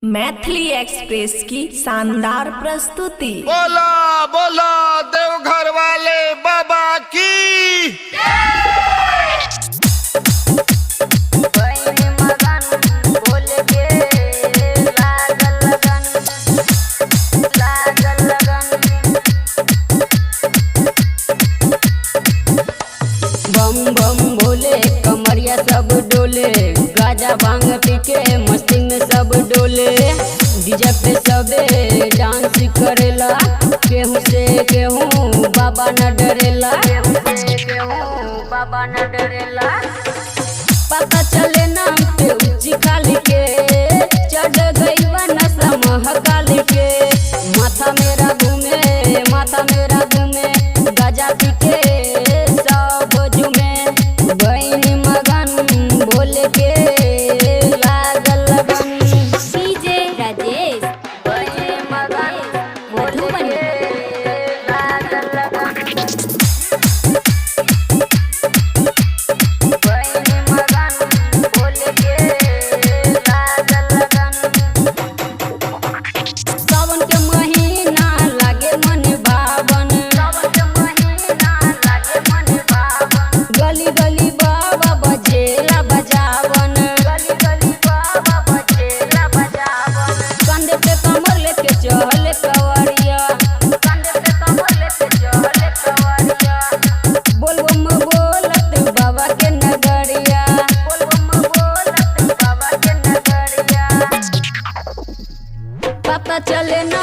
Maithili express की शानदार प्रस्तुति। बोला बोला देवघर वाले बाबा की। बम बम भोले कमरिया सब डोले, गाजा भांग पी के मस्ती में सब डोले। डीजे पे सबे डांस करेला, केहू से केहू बाबा न डरेला, बाबा न डरेला। पता चले नाम पे ऊंची खाली के, चढ़ गई नशा महाकाली के। माथा मेरा घूमे, माथा मेरा घूमे, गाजा पी के सब झूमे। बहनी मगन भोले के लागल लगन, डीजे राजेश बहनी मगन भोले के लागल लगन। बहनी मगन भोले के लागल लगन। सावन के महीना लागे मन भावन, सावन के महीना लागे मन भावन। गली गली बाबा बजेला बजावन, गली गली बाबा बजेला बजावन। कंधे पे कमर लेके चले कवरिया, कंधे पे कमर लेके चले कवरिया। बोल बम बोलत बाबा के नगरिया, बोल बम बोलत बाबा के नगरिया। पता चले ना